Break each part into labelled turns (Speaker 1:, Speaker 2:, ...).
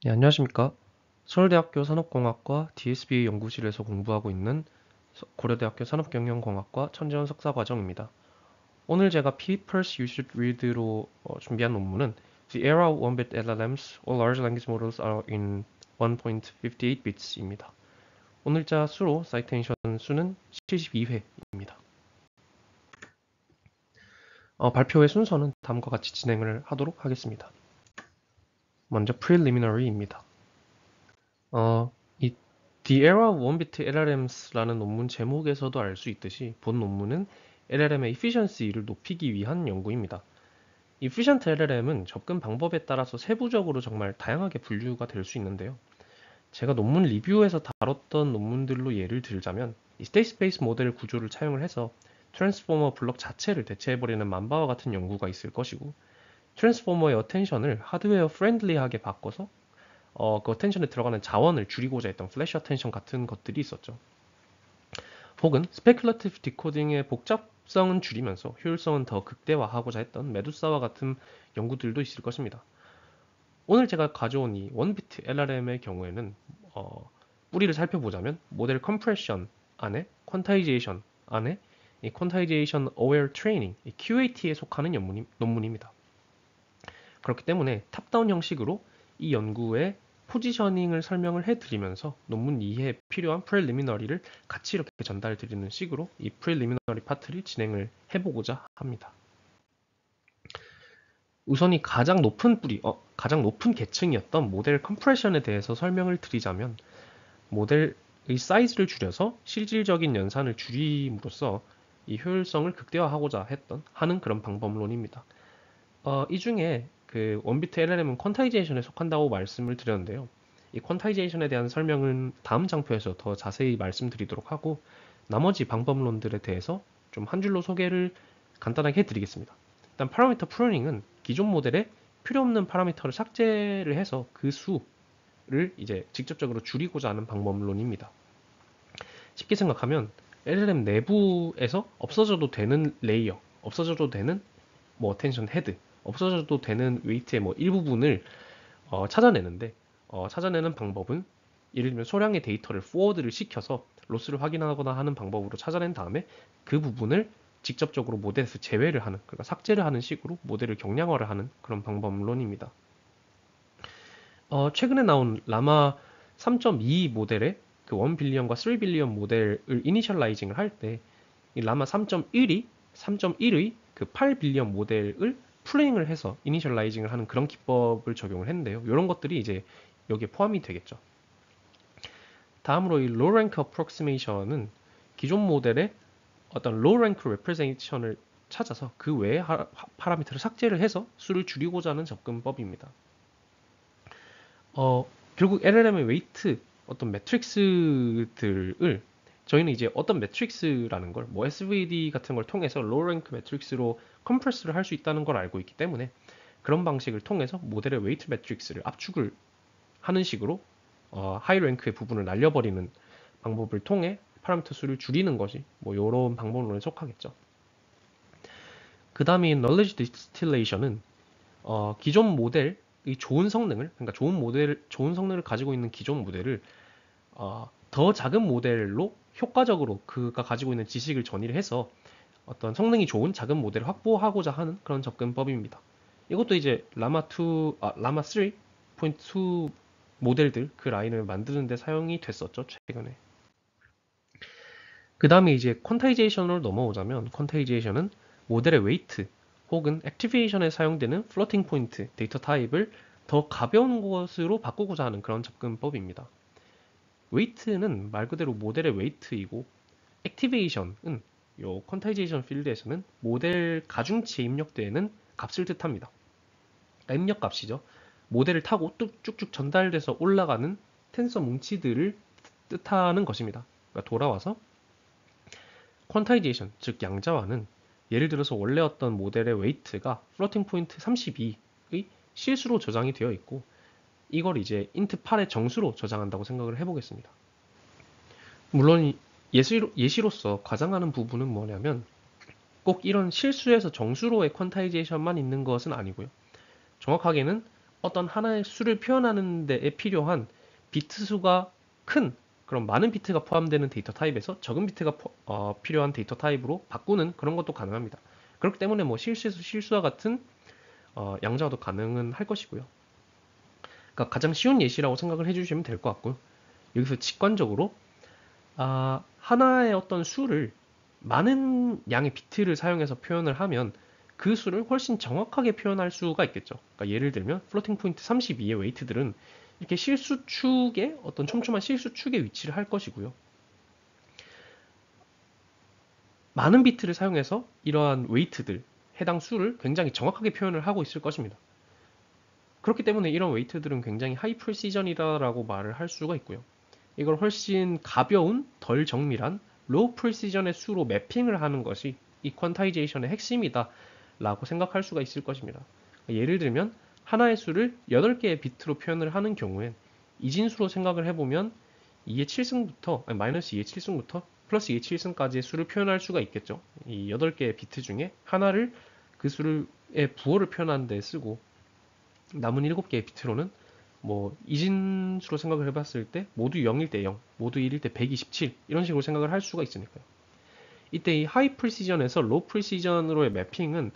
Speaker 1: 네, 안녕하십니까. 서울대학교 산업공학과 DSB 연구실에서 공부하고 있는 고려대학교 산업경영공학과 천재원 석사과정입니다. 오늘 제가 Papers You Should Read로 준비한 논문은 The Era of One-Bit LLMs, All Large Language Models Are in 1.58 Bits입니다. 오늘자 수로 사이테이션 수는 72회입니다. 발표의 순서는 다음과 같이 진행을 하도록 하겠습니다. 먼저 Preliminary입니다. 이 The Era of One-Bit LLMs라는 논문 제목에서도 알 수 있듯이 본 논문은 LLM의 efficiency를 높이기 위한 연구입니다. Efficient LLM은 접근 방법에 따라서 세부적으로 정말 다양하게 분류가 될 수 있는데요. 제가 논문 리뷰에서 다뤘던 논문들로 예를 들자면 이 스테이트 스페이스 모델 구조를 차용을 해서 트랜스포머 블록 자체를 대체해버리는 만바와 같은 연구가 있을 것이고, 트랜스포머의 어텐션을 하드웨어 프렌들리하게 바꿔서 그 어텐션에 들어가는 자원을 줄이고자 했던 플래시 어텐션 같은 것들이 있었죠. 혹은 스페큘러티브 디코딩의 복잡성은 줄이면서 효율성은 더 극대화하고자 했던 메두사와 같은 연구들도 있을 것입니다. 오늘 제가 가져온 이 원비트 LRM의 경우에는 뿌리를 살펴보자면 모델 컴프레션 안에 퀀타이제이션 안에 이 퀀타이제이션 어웨어 트레이닝 QAT에 속하는 논문입니다. 그렇기 때문에 탑다운 형식으로 이 연구의 포지셔닝을 설명을 해드리면서 논문 이해에 필요한 프렐리미너리를 같이 이렇게 전달해 드리는 식으로 이 프렐리미너리 파트를 진행을 해보고자 합니다. 우선 이 가장 높은 계층이었던 모델 컴프레션에 대해서 설명을 드리자면, 모델의 사이즈를 줄여서 실질적인 연산을 줄임으로써 이 효율성을 극대화하고자 하는 그런 방법론입니다. 이 중에 그 원비트 LLM은 퀀타이제이션에 속한다고 말씀을 드렸는데요. 이 퀀타이제이션에 대한 설명은 다음 장표에서 더 자세히 말씀드리도록 하고, 나머지 방법론들에 대해서 좀 한 줄로 소개를 간단하게 해드리겠습니다. 일단 파라미터 프루닝은 기존 모델에 필요 없는 파라미터를 삭제를 해서 그 수를 이제 직접적으로 줄이고자 하는 방법론입니다. 쉽게 생각하면 LLM 내부에서 없어져도 되는 레이어, 없어져도 되는 뭐 어텐션 헤드, 없어져도 되는 웨이트의 뭐 일부분을 찾아내는데, 찾아내는 방법은 예를 들면 소량의 데이터를 포워드를 시켜서 로스를 확인하거나 하는 방법으로 찾아낸 다음에 그 부분을 직접적으로 모델에서 제외를 하는, 그러니까 삭제를 하는 식으로 모델을 경량화를 하는 그런 방법론입니다. 최근에 나온 라마 3.2 모델의 그 1빌리언과 3빌리언 모델을 이니셜라이징을 할 때 이 라마 3.1의 그 8빌리언 모델을 플레잉을 해서 이니셜라이징을 하는 그런 기법을 적용을 했는데요. 이런 것들이 이제 여기에 포함이 되겠죠. 다음으로 이 low rank approximation은 기존 모델의 어떤 low rank representation을 찾아서 그 외의 파라미터를 삭제를 해서 수를 줄이고자 하는 접근법입니다. 결국 LLM의 웨이트 어떤 매트릭스들을 저희는 이제 어떤 매트릭스라는 걸 뭐 SVD 같은 걸 통해서 low rank 매트릭스로 컴프레스를 할 수 있다는 걸 알고 있기 때문에 그런 방식을 통해서 모델의 웨이트 매트릭스를 압축을 하는 식으로 하이 랭크의 부분을 날려버리는 방법을 통해 파라미터 수를 줄이는 것이 뭐 이런 방법론에 속하겠죠. 그 다음에 knowledge distillation은 기존 모델의 좋은 성능을, 그러니까 좋은 성능을 가지고 있는 기존 모델을 더 작은 모델로 효과적으로 그가 가지고 있는 지식을 전이를 해서 어떤 성능이 좋은 작은 모델을 확보하고자 하는 그런 접근법입니다. 이것도 이제 라마 3.2 모델들 그 라인을 만드는 데 사용이 됐었죠, 최근에. 그 다음에 이제 퀀타이제이션으로 넘어오자면, 퀀타이제이션은 모델의 웨이트 혹은 액티베이션에 사용되는 플로팅 포인트 데이터 타입을 더 가벼운 것으로 바꾸고자 하는 그런 접근법입니다. 웨이트는 말 그대로 모델의 웨이트이고, 액티베이션은 요 퀀타이제이션 필드에서는 모델 가중치에 입력되는 값을 뜻합니다. 그러니까 입력 값이죠. 모델을 타고 쭉쭉 전달돼서 올라가는 텐서 뭉치들을 뜻하는 것입니다. 그러니까 돌아와서 퀀타이제이션, 즉 양자화는 예를 들어서 원래 어떤 모델의 웨이트가 플로팅 포인트 32의 실수로 저장이 되어 있고, 이걸 이제 int 8의 정수로 저장한다고 생각을 해보겠습니다. 물론 예시로서 과장하는 부분은 뭐냐면, 꼭 이런 실수에서 정수로의 퀀타이제이션만 있는 것은 아니고요. 정확하게는 어떤 하나의 수를 표현하는 데에 필요한 비트 수가 큰 그런 많은 비트가 포함되는 데이터 타입에서 적은 비트가 필요한 데이터 타입으로 바꾸는 그런 것도 가능합니다. 그렇기 때문에 뭐 실수와 같은 양자화도 가능은 할 것이고요. 그러니까 가장 쉬운 예시라고 생각을 해주시면 될 것 같고요. 여기서 직관적으로 하나의 어떤 수를 많은 양의 비트를 사용해서 표현을 하면 그 수를 훨씬 정확하게 표현할 수가 있겠죠. 그러니까 예를 들면 플로팅 포인트 32의 웨이트들은 이렇게 실수축에 어떤 촘촘한 실수축에 위치를 할 것이고요. 많은 비트를 사용해서 이러한 웨이트들, 해당 수를 굉장히 정확하게 표현을 하고 있을 것입니다. 그렇기 때문에 이런 웨이트들은 굉장히 하이 프리시전이다라고 말을 할 수가 있고요. 이걸 훨씬 가벼운, 덜 정밀한 로우 프리시전의 수로 매핑을 하는 것이 이 퀀타이제이션의 핵심이다 라고 생각할 수가 있을 것입니다. 예를 들면 하나의 수를 8개의 비트로 표현을 하는 경우엔 이진수로 생각을 해보면 2의 7승부터 아니, 마이너스 2의 7승부터 플러스 2의 7승까지의 수를 표현할 수가 있겠죠. 이 8개의 비트 중에 하나를 그 수의 부호를 표현하는 데 쓰고 남은 7개의 비트로는 뭐 이진수로 생각을 해봤을 때 모두 0일 때 0, 모두 1일 때 127 이런 식으로 생각을 할 수가 있으니까요. 이때 이 하이 프리시전에서 로우 프리시전으로의 매핑은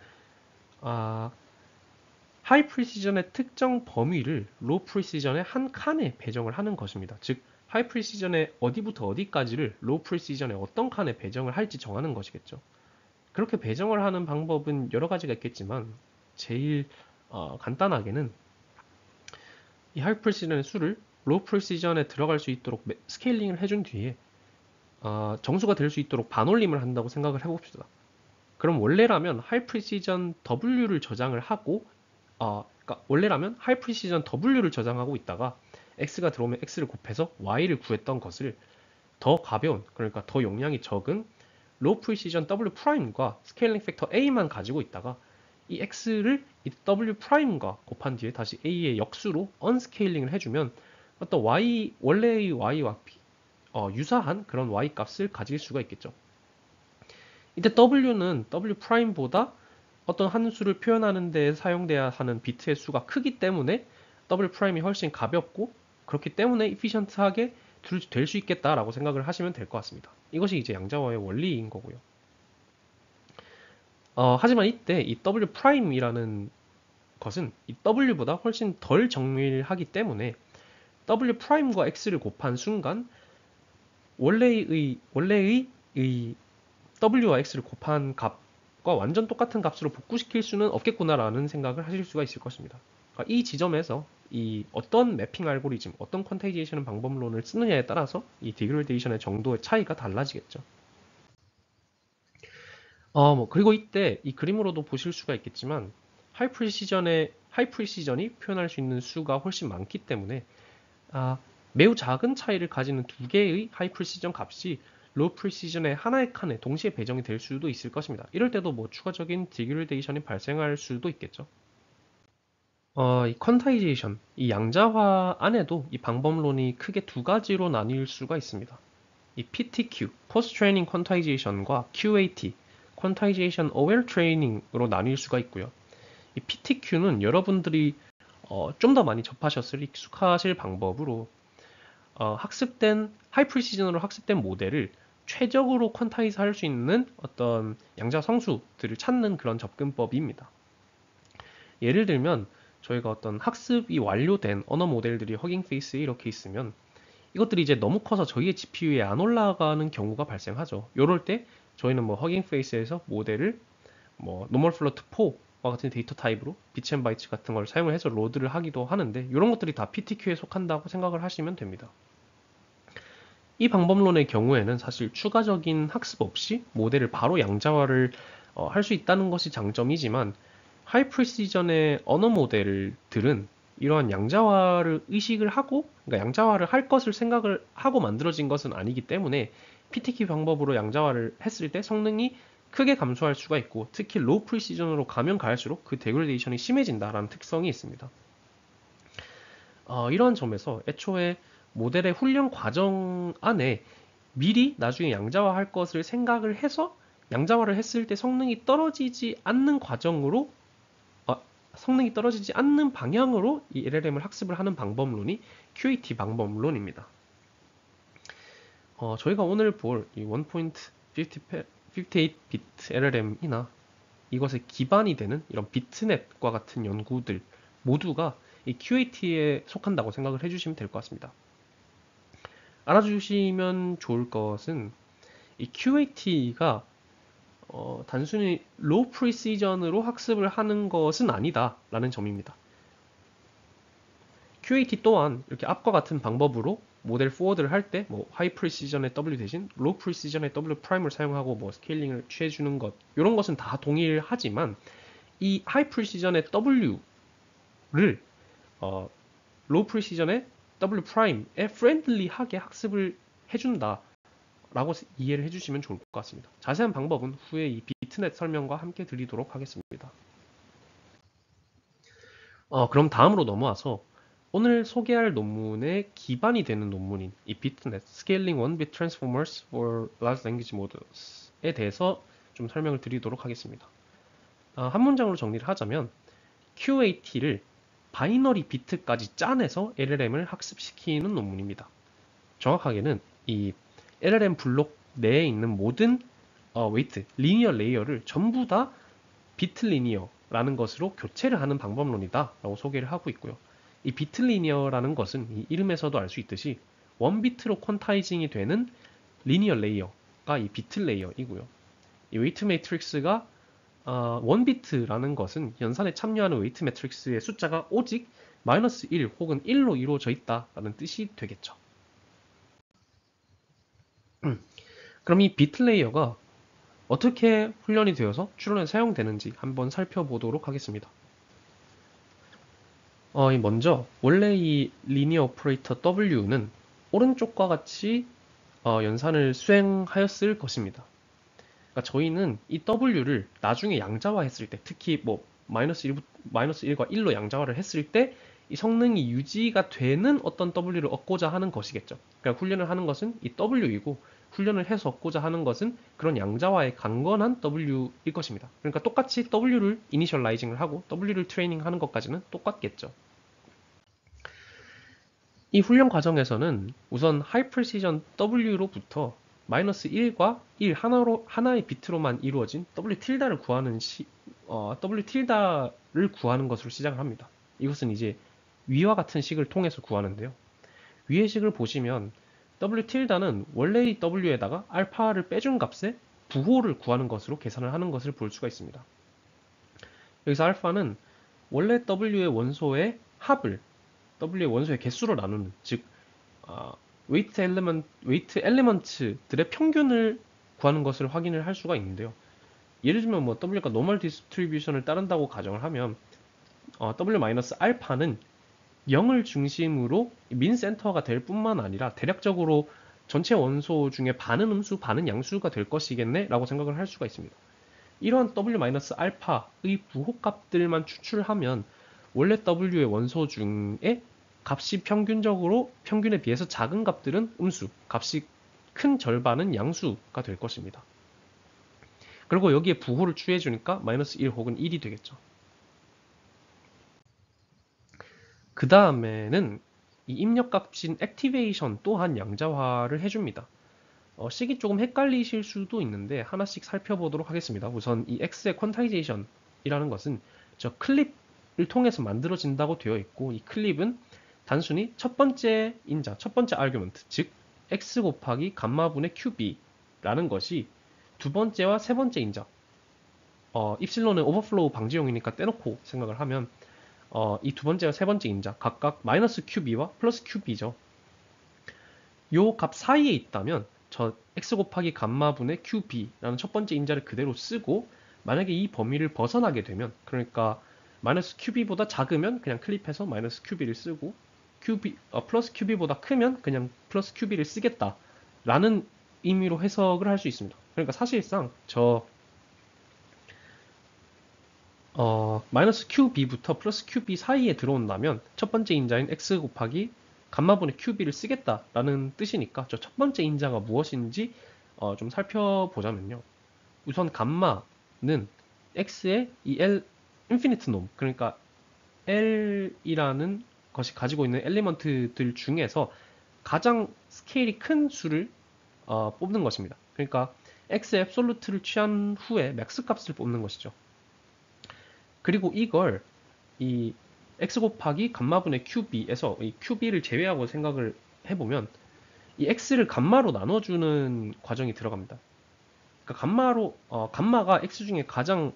Speaker 1: 하이 프리시전의 특정 범위를 로우 프리시전의 한 칸에 배정을 하는 것입니다. 즉 하이 프리시전의 어디부터 어디까지를 로우 프리시전의 어떤 칸에 배정을 할지 정하는 것이겠죠. 그렇게 배정을 하는 방법은 여러 가지가 있겠지만 제일 간단하게는 이 하이 프리시전의 수를 로우 프리시전에 들어갈 수 있도록 스케일링을 해준 뒤에 정수가 될 수 있도록 반올림을 한다고 생각을 해봅시다. 그럼 원래라면 하이 프리시전 W를 저장을 하고 그러니까 원래라면 하이 프리시전 W를 저장하고 있다가 X가 들어오면 X를 곱해서 Y를 구했던 것을 더 가벼운 그러니까 더 용량이 적은 로우 프리시전 W 프라임과 스케일링 팩터 A만 가지고 있다가 이 X를 이 W 프라임과 곱한 뒤에 다시 A의 역수로 언스케일링을 해주면 어떤 원래의 Y와 유사한 그런 Y 값을 가질 수가 있겠죠. 이때 W는 W 프라임보다 어떤 한 수를 표현하는 데 사용돼야 하는 비트의 수가 크기 때문에 W 프라임이 훨씬 가볍고 그렇기 때문에 이피션트하게 될 수 있겠다라고 생각을 하시면 될 것 같습니다. 이것이 이제 양자화의 원리인 거고요. 하지만 이때 이 W 프라임이라는 것은 이 W보다 훨씬 덜 정밀하기 때문에 W 프라임과 X를 곱한 순간 원래의 이 W와 X를 곱한 값과 완전 똑같은 값으로 복구시킬 수는 없겠구나라는 생각을 하실 수가 있을 것입니다. 그러니까 이 지점에서 이 어떤 매핑 알고리즘, 어떤 퀀타이제이션 방법론을 쓰느냐에 따라서 이 디그레데이션의 정도의 차이가 달라지겠죠. 그리고 이때 이 그림으로도 보실 수가 있겠지만 하이 프리시전이 표현할 수 있는 수가 훨씬 많기 때문에 매우 작은 차이를 가지는 두 개의 하이 프리시전 값이 로우 프리시전의 하나의 칸에 동시에 배정이 될 수도 있을 것입니다. 이럴 때도 뭐 추가적인 디그레데이션이 발생할 수도 있겠죠. 이 퀀타이제이션, 이 양자화 안에도 이 방법론이 크게 두 가지로 나뉠 수가 있습니다. 이 PTQ, Post Training Quantization과 QAT, Quantization Aware Training으로 나뉠 수가 있고요. 이 PTQ는 여러분들이 좀 더 많이 접하셨을 익숙하실 방법으로 하이 프리시전으로 학습된 모델을 최적으로 퀀타이즈 할 수 있는 어떤 양자 성수들을 찾는 그런 접근법입니다. 예를 들면 저희가 어떤 학습이 완료된 언어 모델들이 허깅 페이스에 이렇게 있으면 이것들이 이제 너무 커서 저희의 GPU에 안 올라가는 경우가 발생하죠. 이럴 때 저희는 뭐 허깅 페이스에서 모델을 뭐 노멀 플로트 4와 같은 데이터 타입으로 비츠 앤 바이츠 같은 걸 사용을 해서 로드를 하기도 하는데 이런 것들이 다 PTQ에 속한다고 생각을 하시면 됩니다. 이 방법론의 경우에는 사실 추가적인 학습 없이 모델을 바로 양자화를 할 수 있다는 것이 장점이지만 하이 프리시전의 언어 모델들은 이러한 양자화를 의식을 하고 그러니까 양자화를 할 것을 생각을 하고 만들어진 것은 아니기 때문에 PTQ 방법으로 양자화를 했을 때 성능이 크게 감소할 수가 있고 특히 로우 프리시전으로 가면 갈수록 그 데그레데이션이 심해진다라는 특성이 있습니다. 이런 점에서 애초에 모델의 훈련 과정 안에 미리 나중에 양자화할 것을 생각을 해서 양자화를 했을 때 성능이 떨어지지 않는 과정으로 성능이 떨어지지 않는 방향으로 이 LLM을 학습을 하는 방법론이 QAT 방법론입니다. 저희가 오늘 볼 이 1.58비트 LLM이나 이것의 기반이 되는 이런 비트넷과 같은 연구들 모두가 이 QAT에 속한다고 생각을 해주시면 될 것 같습니다. 알아주시면 좋을 것은 이 QAT가 단순히 low precision으로 학습을 하는 것은 아니다 라는 점입니다. QAT 또한 이렇게 앞과 같은 방법으로 모델 포워드를 할 때 뭐 하이 프리시전의 W 대신 로우 프리시전의 W 프라임을 사용하고 뭐 스케일링을 취해주는 것 이런 것은 다 동일하지만 이 하이 프리시전의 W를 로우 프리시전의 W 프라임에 프렌들리하게 학습을 해준다 라고 이해를 해주시면 좋을 것 같습니다. 자세한 방법은 후에 이 비트넷 설명과 함께 드리도록 하겠습니다. 그럼 다음으로 넘어와서 오늘 소개할 논문의 기반이 되는 논문인 이 비트넷 Scaling 1-bit Transformers for Large Language Models에 대해서 좀 설명을 드리도록 하겠습니다. 한 문장으로 정리를 하자면 QAT를 바이너리 비트까지 짜내서 LLM을 학습시키는 논문입니다. 정확하게는 이 LLM 블록 내에 있는 모든 웨이트, 리니어 레이어를 전부 다 비트 리니어라는 것으로 교체를 하는 방법론이다 라고 소개를 하고 있고요. 이 비트 리니어라는 것은 이 이름에서도 알 수 있듯이 원비트로 퀀타이징이 되는 리니어 레이어가 이 비트 레이어이고요. 이 웨이트 매트릭스가 원비트라는 것은 연산에 참여하는 웨이트 매트릭스의 숫자가 오직 -1 혹은 1로 이루어져 있다라는 뜻이 되겠죠. 그럼 이 비트 레이어가 어떻게 훈련이 되어서 추론에 사용되는지 한번 살펴보도록 하겠습니다. 먼저 원래 이 리니어 오퍼레이터 W는 오른쪽과 같이 연산을 수행하였을 것입니다. 그러니까 저희는 이 W를 나중에 양자화했을 때, 특히 뭐 -1과 1로 양자화를 했을 때 이 성능이 유지가 되는 어떤 W를 얻고자 하는 것이겠죠. 그러니까 훈련을 하는 것은 이 W이고 훈련을 해서 얻고자 하는 것은 그런 양자화에 강건한 W일 것입니다. 그러니까 똑같이 W를 이니셜라이징을 하고 W를 트레이닝하는 것까지는 똑같겠죠. 이 훈련 과정에서는 우선 하이 프리시전 W로부터 -1과 1 하나의 비트로만 이루어진 W 틸다를 구하는 W 틸다를 구하는 것으로 시작을 합니다. 이것은 이제 위와 같은 식을 통해서 구하는데요. 위의 식을 보시면 W 틸다는 원래의 W에다가 알파를 빼준 값에 부호를 구하는 것으로 계산을 하는 것을 볼 수가 있습니다. 여기서 알파는 원래 W의 원소의 합을 W의 원소의 개수로 나누는, 즉 웨이트 엘리먼트들의 평균을 구하는 것을 확인을 할 수가 있는데요. 예를 들면 뭐 W가 노멀 디스트리뷰션을 따른다고 가정을 하면 W-알파는 0을 중심으로 민 센터가 될 뿐만 아니라 대략적으로 전체 원소 중에 반은 음수, 반은 양수가 될 것이겠네 라고 생각을 할 수가 있습니다. 이러한 W-알파의 부호값들만 추출하면 원래 W의 원소 중에 값이 평균에 비해서 작은 값들은 음수, 값이 큰 절반은 양수가 될 것입니다. 그리고 여기에 부호를 취해주니까 -1 혹은 1이 되겠죠. 그 다음에는 이 입력값인 액티베이션 또한 양자화를 해줍니다. 식이 조금 헷갈리실 수도 있는데 하나씩 살펴보도록 하겠습니다. 우선 이 X의 퀀타이제이션이라는 것은 저 클립을 통해서 만들어진다고 되어 있고, 이 클립은 단순히 첫 번째 인자, 첫 번째 아규먼트, 즉 X 곱하기 감마분의 QB라는 것이 두 번째와 세 번째 인자, 입실론은 오버플로우 방지용이니까 떼놓고 생각을 하면 이 두 번째와 세 번째 인자 각각 -QB와 플러스 QB죠. 요 값 사이에 있다면 저 x 곱하기 감마분의 QB라는 첫 번째 인자를 그대로 쓰고, 만약에 이 범위를 벗어나게 되면, 그러니까 -QB보다 작으면 그냥 클립해서 -QB를 쓰고 플러스 QB보다 크면 그냥 플러스 QB를 쓰겠다 라는 의미로 해석을 할 수 있습니다. 그러니까 사실상 저 -QB부터 플러스 QB 사이에 들어온다면 첫 번째 인자인 x 곱하기 감마분의 QB를 쓰겠다라는 뜻이니까 저 첫 번째 인자가 무엇인지 좀 살펴보자면요. 우선 감마는 x의 이 L 인피니트 놈, 그러니까 L이라는 것이 가지고 있는 엘리먼트들 중에서 가장 스케일이 큰 수를 뽑는 것입니다. 그러니까 x 앱솔루트를 취한 후에 맥스 값을 뽑는 것이죠. 그리고 이걸 이 x 곱하기 감마분의 qb에서 이 qb를 제외하고 생각을 해보면 이 x를 감마로 나눠주는 과정이 들어갑니다. 그러니까 감마가 x 중에 가장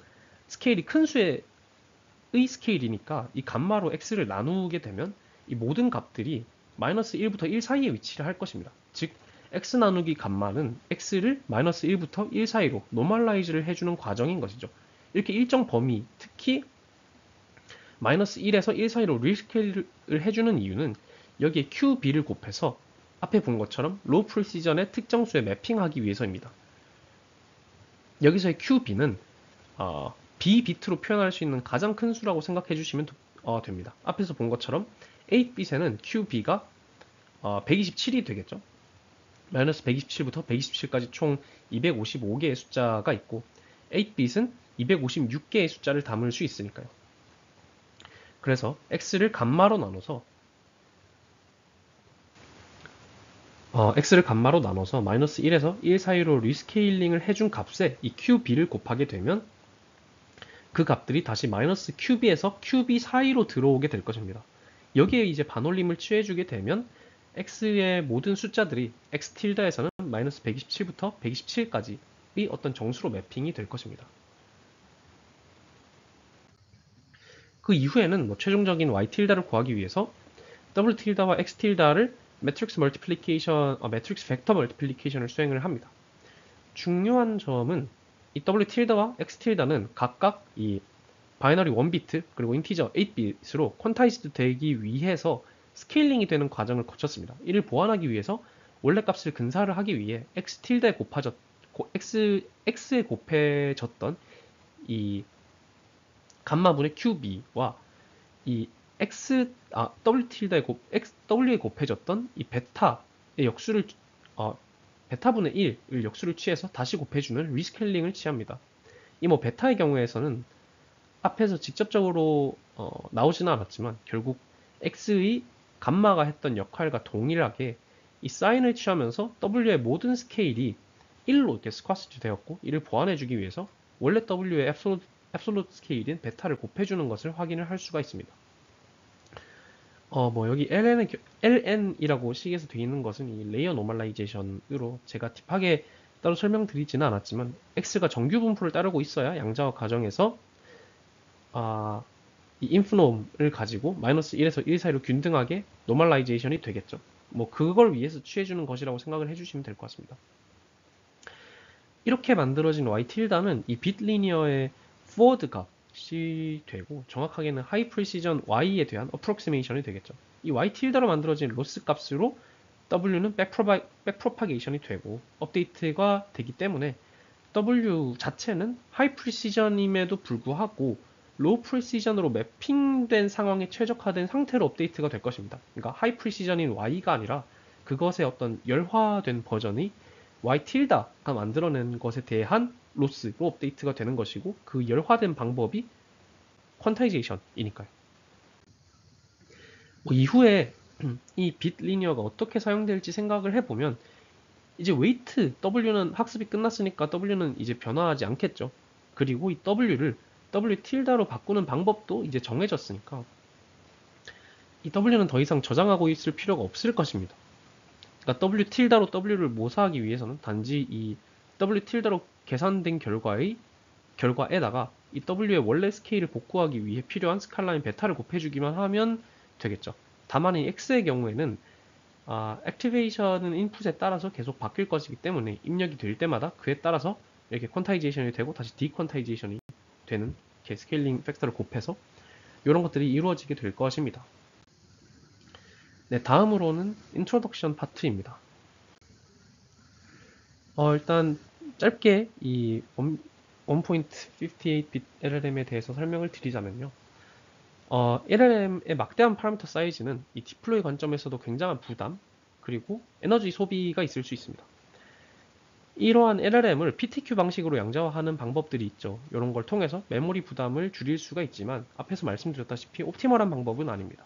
Speaker 1: 스케일이 큰 수의 스케일이니까 이 감마로 x를 나누게 되면 이 모든 값들이 마이너스 1부터 1 사이에 위치를 할 것입니다. 즉 x 나누기 감마는 x를 마이너스 1부터 1 사이로 노멀라이즈를 해주는 과정인 것이죠. 이렇게 일정 범위, 특히 마이너스 1에서 1 사이로 리스케일을 해주는 이유는 여기에 QB를 곱해서 앞에 본 것처럼 로우 프리시전의 특정 수에 매핑하기 위해서입니다. 여기서의 QB는 B비트로 표현할 수 있는 가장 큰 수라고 생각해 주시면 됩니다. 앞에서 본 것처럼 8bit에는 QB가 127이 되겠죠. 마이너스 127부터 127까지 총 255개의 숫자가 있고 8bit은 256개의 숫자를 담을 수 있으니까요. 그래서 x를 감마로 나눠서 마이너스 1에서 1 사이로 리스케일링을 해준 값에 이 QB를 곱하게 되면 그 값들이 다시 마이너스 QB에서 QB 사이로 들어오게 될 것입니다. 여기에 이제 반올림을 취해주게 되면 x의 모든 숫자들이 x 틸다에서는 마이너스 127부터 127까지의 어떤 정수로 매핑이 될 것입니다. 그 이후에는 최종적인 y 틸다를 구하기 위해서 w 틸다와 x 틸다를 매트릭스 벡터 멀티플리케이션을 수행을 합니다. 중요한 점은 이 w 틸다와 x 틸다는 각각 이 바이너리 1비트 그리고 인티저 8bit으로 퀀타이즈드 되기 위해서 스케일링이 되는 과정을 거쳤습니다. 이를 보완하기 위해서 원래 값을 근사를 하기 위해 x 틸다에 x에 곱해졌던 이 감마분의 QB와 이 W 틸다에 W에 곱해졌던 이 베타의 역수를 베타분의 1을 역수를 취해서 다시 곱해주는 리스케일링을 취합니다. 이 베타의 경우에서는 앞에서 직접적으로 나오지는 않았지만 결국 X의 감마가 했던 역할과 동일하게 이 사인을 취하면서 W의 모든 스케일이 1로 이렇게 스쿼시트 되었고 이를 보완해주기 위해서 원래 W의 앱솔루트 스케일인 베타를 곱해주는 것을 확인을 할 수가 있습니다. 여기 LN이라고 식에서 되어 있는 것은 이 레이어 노멀라이제이션으로 제가 딥하게 따로 설명드리지는 않았지만 X가 정규 분포를 따르고 있어야 양자와 가정에서 이 인프놈을 가지고 마이너스 1에서 1 사이로 균등하게 노멀라이제이션이 되겠죠. 그걸 위해서 취해주는 것이라고 생각을 해주시면 될 것 같습니다. 이렇게 만들어진 y 틸다는 이 빗 리니어의 포워드 값이 되고 정확하게는 하이 프리시전 y에 대한 어프록시메이션이 되겠죠. 이 y 틸다로 만들어진 로스 값으로 w는 백프로파게이션이 되고 업데이트가 되기 때문에 w 자체는 하이 프리시전임에도 불구하고 로우 프리시전으로 매핑된 상황에 최적화된 상태로 업데이트가 될 것입니다. 그러니까 하이 프리시전인 y가 아니라 그것의 어떤 열화된 버전이 y 틸다가 만들어낸 것에 대한 로스로 업데이트가 되는 것이고 그 열화된 방법이 퀀타이제이션이니까요. 이후에 이 빗 리니어가 어떻게 사용될지 생각을 해보면 이제 웨이트 w는 학습이 끝났으니까 w는 이제 변화하지 않겠죠. 그리고 이 w를 w 틸다로 바꾸는 방법도 이제 정해졌으니까 이 w는 더 이상 저장하고 있을 필요가 없을 것입니다. 그러니까 w 틸다로 w를 모사하기 위해서는 단지 이 w 틸다로 계산된 결과에다가 이 w의 원래 스케일을 복구하기 위해 필요한 스칼라인 베타를 곱해주기만 하면 되겠죠. 다만 이 x의 경우에는 액티베이션은 인풋에 따라서 계속 바뀔 것이기 때문에 입력이 될 때마다 그에 따라서 이렇게 퀀타이제이션이 되고 다시 디퀀타이제이션이 되는 이렇게 스케일링 팩터를 곱해서 이런 것들이 이루어지게 될 것입니다. 네, 다음으로는 인트로덕션 파트입니다. 일단 짧게 이 1.58-bit LLM에 대해서 설명을 드리자면요. LLM의 막대한 파라미터 사이즈는 이 디플로이 관점에서도 굉장한 부담 그리고 에너지 소비가 있을 수 있습니다. 이러한 LLM을 PTQ 방식으로 양자화하는 방법들이 있죠. 이런 걸 통해서 메모리 부담을 줄일 수가 있지만 앞에서 말씀드렸다시피 옵티멀한 방법은 아닙니다.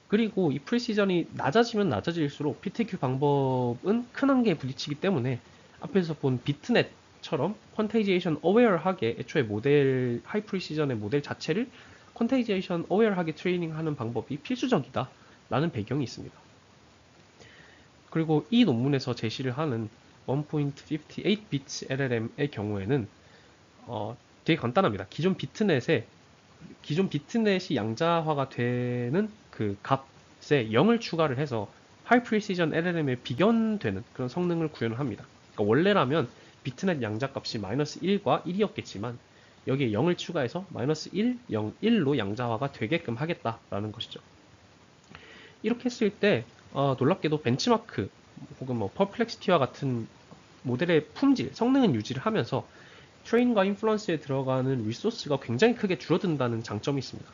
Speaker 1: 그리고 이 프리시전이 낮아지면 낮아질수록 PTQ 방법은 큰 한계에 부딪히기 때문에 앞에서 본 비트넷처럼 퀀타이제이션 어웨어하게 애초에 모델 하이 프리시전의 모델 자체를 퀀타이제이션 어웨어하게 트레이닝하는 방법이 필수적이다 라는 배경이 있습니다. 그리고 이 논문에서 제시를 하는 1.58bits LLM의 경우에는 되게 간단합니다. 기존 비트넷이 양자화가 되는 그 값에 0을 추가를 해서 하이 프리시전 LLM에 비견되는 그런 성능을 구현을 합니다. 그러니까 원래라면 비트넷 양자값이 -1과 1이었겠지만 여기에 0을 추가해서 -1, 0, 1로 양자화가 되게끔 하겠다라는 것이죠. 이렇게 했을 때 놀랍게도 벤치마크 혹은 뭐 퍼플렉시티와 같은 모델의 품질, 성능은 유지를 하면서 트레인과 인플루언스에 들어가는 리소스가 굉장히 크게 줄어든다는 장점이 있습니다.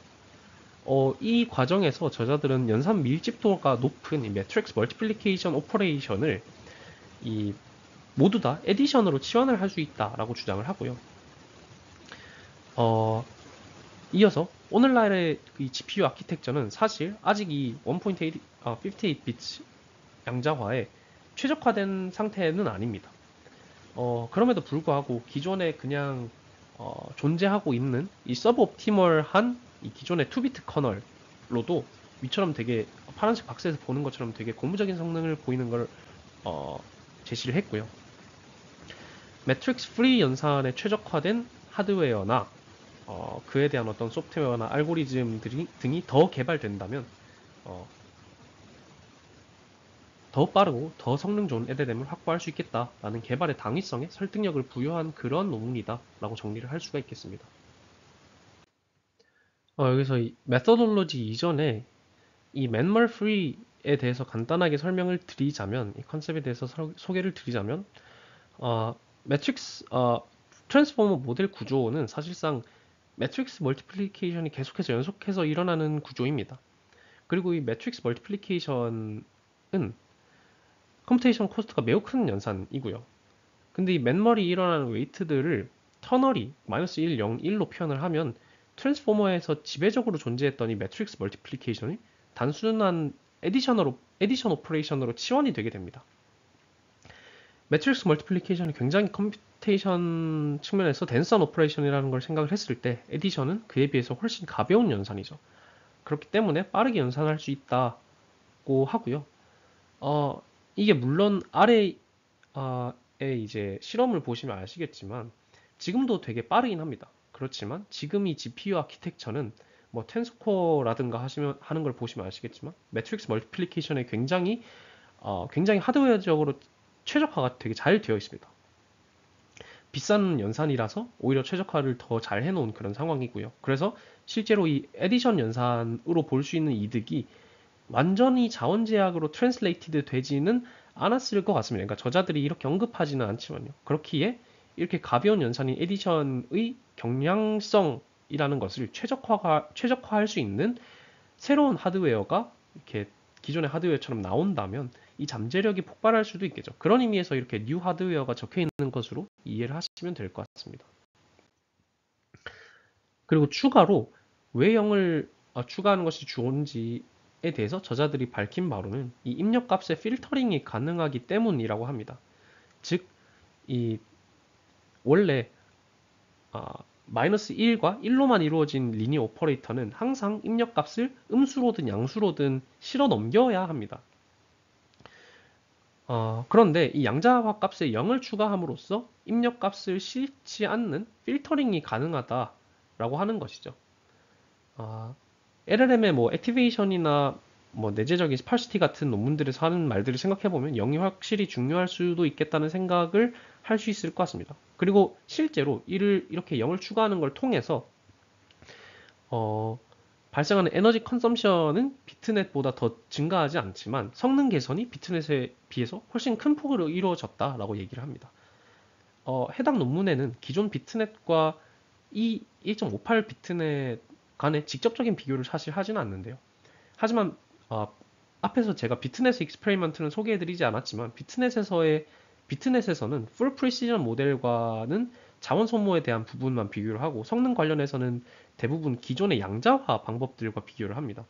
Speaker 1: 이 과정에서 저자들은 연산 밀집도가 높은 이 매트릭스 멀티플리케이션 오퍼레이션을 모두 다 에디션으로 치환을 할 수 있다라고 주장을 하고요. 이어서 오늘날의 이 GPU 아키텍처는 사실 아직 이 1.58bits 양자화에 최적화된 상태는 아닙니다. 그럼에도 불구하고 기존에 그냥 존재하고 있는 이 서브 옵티멀한 이 기존의 2비트 커널로도 위처럼 되게 파란색 박스에서 보는 것처럼 되게 고무적인 성능을 보이는 걸 제시를 했고요. 매트릭스 프리 연산에 최적화된 하드웨어나 그에 대한 어떤 소프트웨어나 알고리즘 등이 더 개발된다면 더 빠르고 더 성능 좋은 LLM을 확보할 수 있겠다라는 개발의 당위성에 설득력을 부여한 그런 논문이다 라고 정리를 할 수가 있겠습니다. 여기서 이 메서돌로지 이전에 이 맨멀 프리에 대해서 간단하게 설명을 드리자면, 이 컨셉에 대해서 소개를 드리자면, 매트릭스 트랜스포머 모델 구조는 사실상 매트릭스 멀티플리케이션이 계속해서 연속해서 일어나는 구조입니다. 그리고 이 매트릭스 멀티플리케이션은 컴퓨테이션 코스트가 매우 큰 연산이고요. 근데 이 맨멀이 일어나는 웨이트들을 터널이 -1, 0, 1로 표현을 하면 트랜스포머에서 지배적으로 존재했던 이 매트릭스 멀티플리케이션이 단순한 에디션 오퍼레이션으로 치환이 되게 됩니다. 매트릭스 멀티플리케이션이 굉장히 컴퓨테이션 측면에서 덴스한 오퍼레이션이라는 걸 생각을 했을 때 에디션은 그에 비해서 훨씬 가벼운 연산이죠. 그렇기 때문에 빠르게 연산할 수 있다고 하고요. 이게 물론 아래에 이제 실험을 보시면 아시겠지만 지금도 되게 빠르긴 합니다. 그렇지만 지금 이 GPU 아키텍처는 뭐 텐서코어라든가 하는 걸 보시면 아시겠지만 매트릭스 멀티플리케이션에 굉장히 하드웨어적으로 최적화가 되게 잘 되어 있습니다. 비싼 연산이라서 오히려 최적화를 더 잘 해놓은 그런 상황이고요. 그래서 실제로 이 에디션 연산으로 볼 수 있는 이득이 완전히 자원 제약으로 트랜슬레이티드 되지는 않았을 것 같습니다. 그러니까 저자들이 이렇게 언급하지는 않지만요. 그렇기에 이렇게 가벼운 연산인 에디션의 경량성이라는 것을 최적화할 수 있는 새로운 하드웨어가 이렇게 기존의 하드웨어처럼 나온다면 이 잠재력이 폭발할 수도 있겠죠. 그런 의미에서 이렇게 뉴 하드웨어가 적혀 있는 것으로 이해를 하시면 될 것 같습니다. 그리고 추가로 왜 0을 추가하는 것이 좋은지에 대해서 저자들이 밝힌 바로는 이 입력값의 필터링이 가능하기 때문이라고 합니다. 즉, 이 원래 -1과 1로만 이루어진 리니어 오퍼레이터는 항상 입력값을 음수로든 양수로든 실어 넘겨야 합니다. 그런데 이 양자화 값에 0을 추가함으로써 입력값을 실지 않는 필터링이 가능하다라고 하는 것이죠. LLM의 뭐 액티베이션이나 뭐 내재적인 스파시티 같은 논문들에서 하는 말들을 생각해보면 0이 확실히 중요할 수도 있겠다는 생각을 할 수 있을 것 같습니다. 그리고 실제로 이렇게 0을 추가하는 걸 통해서 발생하는 에너지 컨섬션은 비트넷보다 더 증가하지 않지만 성능 개선이 비트넷에 비해서 훨씬 큰 폭으로 이루어졌다라고 얘기를 합니다. 해당 논문에는 기존 비트넷과 이 1.58 비트넷 간의 직접적인 비교를 사실 하지는 않는데요. 하지만 앞에서 제가 비트넷 익스페리먼트는 소개해드리지 않았지만 비트넷에서의 비트넷에서는 풀 프리시전 모델과는 자원 소모에 대한 부분만 비교를 하고 성능 관련해서는 대부분 기존의 양자화 방법들과 비교를 합니다.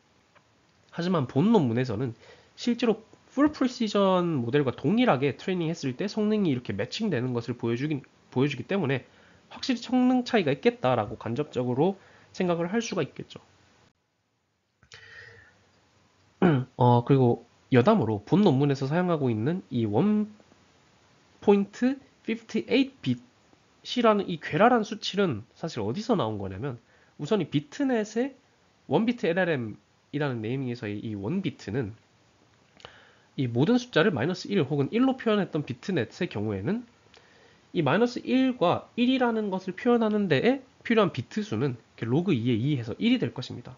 Speaker 1: 하지만 본 논문에서는 실제로 풀 프리시전 모델과 동일하게 트레이닝 했을 때 성능이 이렇게 매칭되는 것을 보여주기 때문에 확실히 성능 차이가 있겠다라고 간접적으로 생각을 할 수가 있겠죠. 그리고 여담으로 본 논문에서 사용하고 있는 이 1.58bit이라는 이 괴랄한 수치는 사실 어디서 나온 거냐면 우선 이 비트넷의 1비트 LLM이라는 네이밍에서의 이 1비트는 이 모든 숫자를 -1 혹은 1로 표현했던 비트넷의 경우에는 이 -1과 1이라는 것을 표현하는 데에 필요한 비트 수는 로그 2에 2 해서 1이 될 것입니다.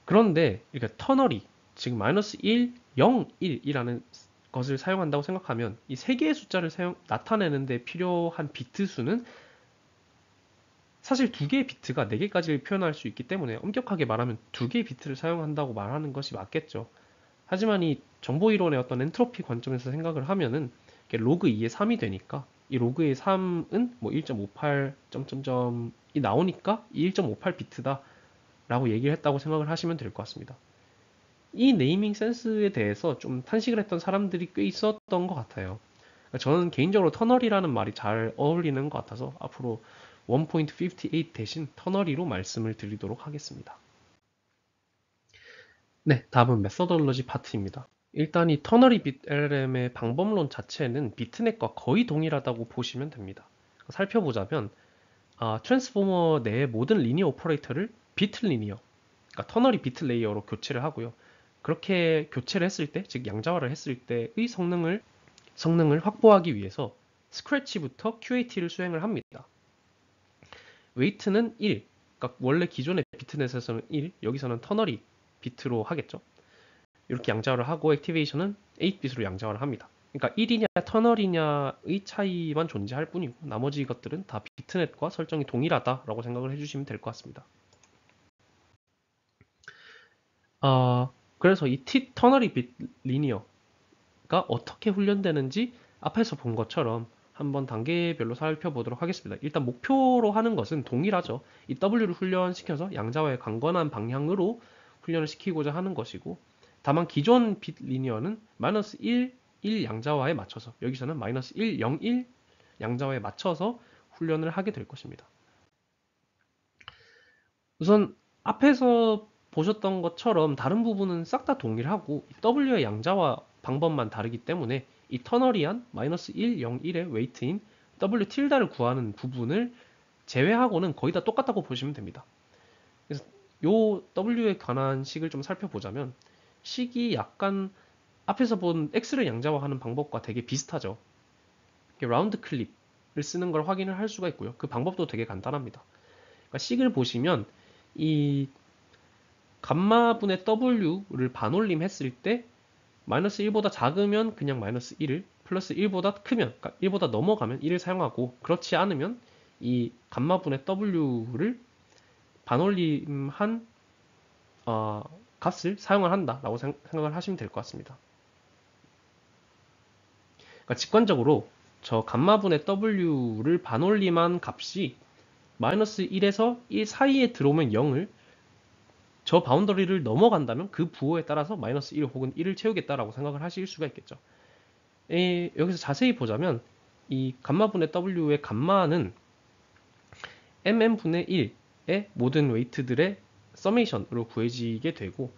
Speaker 1: 그런데 이렇게 터널이 즉 -1, 0, 1이라는 것을 사용한다고 생각하면 이 세 개의 숫자를 나타내는데 필요한 비트 수는 사실 두 개의 비트가 네 개까지를 표현할 수 있기 때문에 엄격하게 말하면 두 개의 비트를 사용한다고 말하는 것이 맞겠죠. 하지만 이 정보이론의 어떤 엔트로피 관점에서 생각을 하면은 로그 2의 3이 되니까 이 로그의 3은 뭐 1.58 점점점이 나오니까 이 1.58 비트다 라고 얘기를 했다고 생각을 하시면 될 것 같습니다. 이 네이밍 센스에 대해서 좀 탄식을 했던 사람들이 꽤 있었던 것 같아요. 저는 개인적으로 터널이라는 말이 잘 어울리는 것 같아서 앞으로 1.58 대신 터널이로 말씀을 드리도록 하겠습니다. 네, 다음은 메서덜러지 파트입니다. 일단 이 터너리 빗 LLM의 방법론 자체는 비트넷과 거의 동일하다고 보시면 됩니다. 살펴보자면 트랜스포머 내의 모든 리니어 오퍼레이터를 비트 리니어, 그러니까 터너리 비트 레이어로 교체를 하고요. 그렇게 교체를 했을 때, 즉 양자화를 했을 때의 성능을 확보하기 위해서 스크래치부터 QAT를 수행을 합니다. 웨이트는 1, 그러니까 원래 기존의 비트넷에서는 1, 여기서는 터너리 비트로 하겠죠. 이렇게 양자화를 하고 액티베이션은 8bit으로 양자화를 합니다. 그러니까 1이냐 터널이냐의 차이만 존재할 뿐이고 나머지 것들은 다 비트넷과 설정이 동일하다라고 생각을 해주시면 될 것 같습니다. 그래서 이 터널이 빗 리니어가 어떻게 훈련되는지 앞에서 본 것처럼 한번 단계별로 살펴보도록 하겠습니다. 일단 목표로 하는 것은 동일하죠. 이 W를 훈련시켜서 양자화의 강건한 방향으로 훈련을 시키고자 하는 것이고 다만 기존 빗 리니어는 -1, 1 양자화에 맞춰서 여기서는 -1, 0, 1 양자화에 맞춰서 훈련을 하게 될 것입니다. 우선 앞에서 보셨던 것처럼 다른 부분은 싹 다 동일하고 W의 양자화 방법만 다르기 때문에 이 터널이한 -1, 0, 1의 웨이트인 W 틸다를 구하는 부분을 제외하고는 거의 다 똑같다고 보시면 됩니다. 그래서 요 W에 관한 식을 좀 살펴보자면 식이 약간 앞에서 본 X를 양자화하는 방법과 되게 비슷하죠. 라운드 클립을 쓰는 걸 확인을 할 수가 있고요. 그 방법도 되게 간단합니다. 그러니까 식을 보시면 이 감마분의 W를 반올림 했을 때 -1보다 작으면 그냥 -1을 플러스 1보다 크면 그러니까 1보다 넘어가면 1을 사용하고 그렇지 않으면 이 감마분의 W를 반올림한 값을 사용을 한다라고 생각을 하시면 될 것 같습니다. 그러니까 직관적으로 저 감마분의 W를 반올림한 값이 -1에서 1 사이에 들어오면 0을 저 바운더리를 넘어간다면 그 부호에 따라서 -1 혹은 1을 채우겠다라고 생각을 하실 수가 있겠죠. 여기서 자세히 보자면 이 감마분의 W의 감마는 mm분의 1의 모든 웨이트들의 서메이션으로 구해지게 되고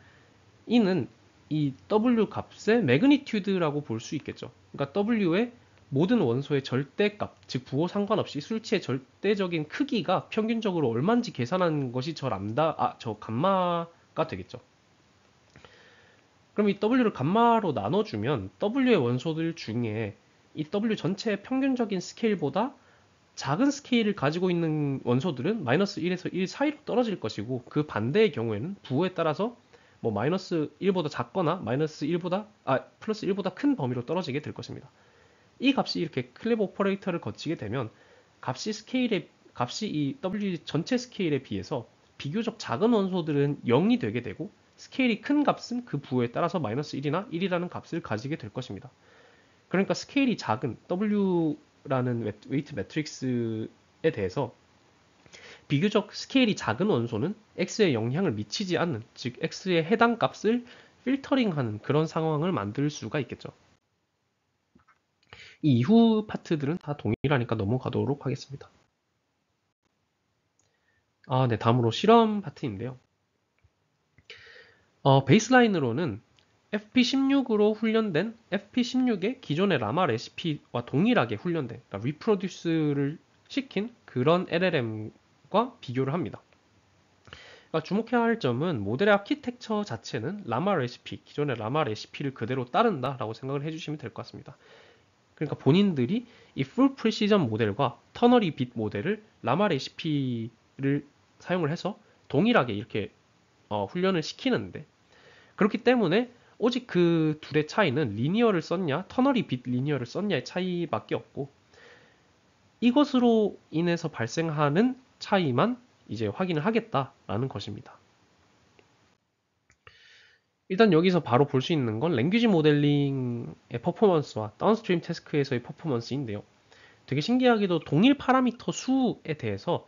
Speaker 1: 이는 이 W 값의 매그니튜드라고 볼 수 있겠죠. 그러니까 W의 모든 원소의 절대값, 즉 부호 상관없이 수치의 절대적인 크기가 평균적으로 얼마인지 계산한 것이 저 감마가 되겠죠. 그럼 이 W를 감마로 나눠주면 W의 원소들 중에 이 W 전체의 평균적인 스케일보다 작은 스케일을 가지고 있는 원소들은 -1에서 1 사이로 떨어질 것이고 그 반대의 경우에는 부호에 따라서 뭐 -1보다 작거나 플러스 1보다 큰 범위로 떨어지게 될 것입니다. 이 값이 이렇게 클립 오퍼레이터를 거치게 되면 값이 이 W 전체 스케일에 비해서 비교적 작은 원소들은 0이 되게 되고 스케일이 큰 값은 그 부호에 따라서 -1이나 1이라는 값을 가지게 될 것입니다. 그러니까 스케일이 작은 W라는 웨이트 매트릭스에 대해서 비교적 스케일이 작은 원소는 X에 영향을 미치지 않는, 즉 X의 해당 값을 필터링하는 그런 상황을 만들 수가 있겠죠. 이 이후 파트들은 다 동일하니까 넘어가도록 하겠습니다. 네, 다음으로 실험 파트인데요. 베이스라인으로는 FP16으로 훈련된 FP16의 기존의 라마 레시피와 동일하게 훈련된, 그러니까 리프로듀스를 시킨 그런 LLM과 비교를 합니다. 그러니까 주목해야 할 점은 모델의 아키텍처 자체는 라마 레시피, 기존의 라마 레시피를 그대로 따른다라고 생각을 해주시면 될 것 같습니다. 그러니까 본인들이 이 풀 프리시전 모델과 터너리 빛 모델을 라마 레시피를 사용을 해서 동일하게 이렇게 훈련을 시키는데, 그렇기 때문에 오직 그 둘의 차이는 리니어를 썼냐, 터너리 빛 리니어를 썼냐의 차이밖에 없고, 이것으로 인해서 발생하는 차이만 이제 확인을 하겠다라는 것입니다. 일단 여기서 바로 볼 수 있는 건 랭귀지 모델링의 퍼포먼스와 다운스트림 태스크에서의 퍼포먼스인데요. 되게 신기하게도 동일 파라미터 수에 대해서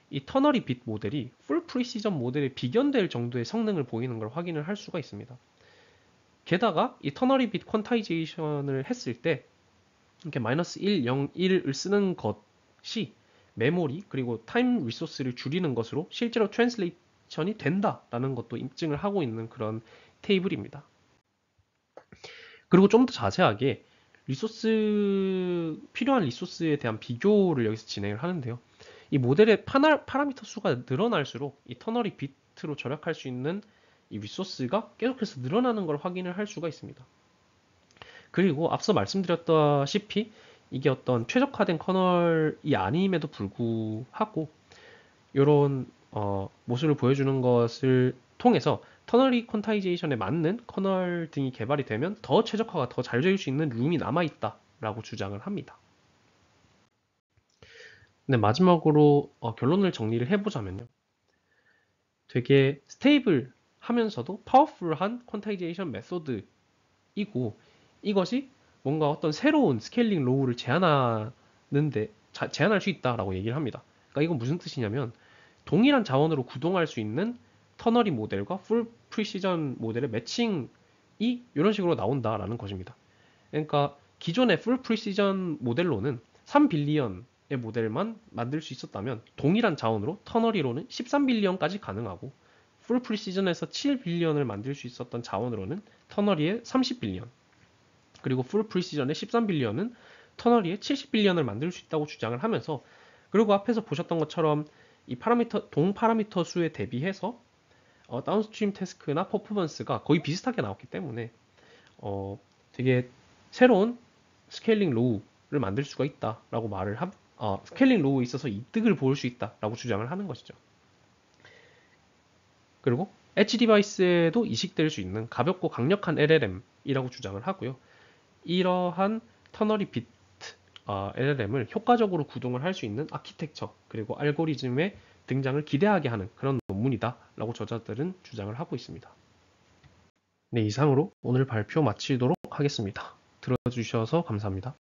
Speaker 1: 이 터너리 빛 모델이 풀 프리시전 모델에 비견될 정도의 성능을 보이는 걸 확인을 할 수가 있습니다. 게다가 이 터너리 빛 퀀타이제이션을 했을 때 이렇게 마이너스 1, 0, 1을 쓰는 것이 메모리 그리고 타임 리소스를 줄이는 것으로 실제로 트랜슬레이션이 된다라는 것도 입증을 하고 있는 그런 테이블입니다. 그리고 좀 더 자세하게 필요한 리소스에 대한 비교를 여기서 진행을 하는데요. 이 모델의 파라미터 수가 늘어날수록 이 터너리 비트로 절약할 수 있는 이 리소스가 계속해서 늘어나는 걸 확인을 할 수가 있습니다. 그리고 앞서 말씀드렸다시피 이게 어떤 최적화된 커널이 아님에도 불구하고 이런 모습을 보여주는 것을 통해서 터널리 퀀타이제이션에 맞는 커널 등이 개발이 되면 더 최적화가 더 잘 될 수 있는 룸이 남아있다라고 주장을 합니다. 네, 마지막으로 결론을 정리를 해보자면요. 되게 스테이블 하면서도 파워풀한 퀀타이제이션 메소드이고, 이것이 뭔가 어떤 새로운 스케일링 로우를 제한할 수 있다라고 얘기를 합니다. 그러니까 이건 무슨 뜻이냐면 동일한 자원으로 구동할 수 있는 터너리 모델과 풀 프리시전 모델의 매칭이 이런 식으로 나온다라는 것입니다. 그러니까 기존의 풀 프리시전 모델로는 3빌리언의 모델만 만들 수 있었다면 동일한 자원으로 터너리로는 13빌리언까지 가능하고, 풀 프리시전에서 7빌리언을 만들 수 있었던 자원으로는 터너리의 30빌리언, 그리고 풀 프리시전의 13빌리언은 터너리의 70빌리언을 만들 수 있다고 주장을 하면서, 그리고 앞에서 보셨던 것처럼 이 동 파라미터 수에 대비해서 다운스트림 태스크나 퍼포먼스가 거의 비슷하게 나왔기 때문에 되게 새로운 스케일링 로우를 만들 수가 있다라고 스케일링 로우에 있어서 이득을 볼 수 있다라고 주장을 하는 것이죠. 그리고 엣지 디바이스에도 이식될 수 있는 가볍고 강력한 LLM이라고 주장을 하고요. 이러한 터너리 비트 LLM을 효과적으로 구동을 할 수 있는 아키텍처 그리고 알고리즘의 등장을 기대하게 하는 그런 논문이다 라고 저자들은 주장을 하고 있습니다. 네, 이상으로 오늘 발표 마치도록 하겠습니다. 들어주셔서 감사합니다.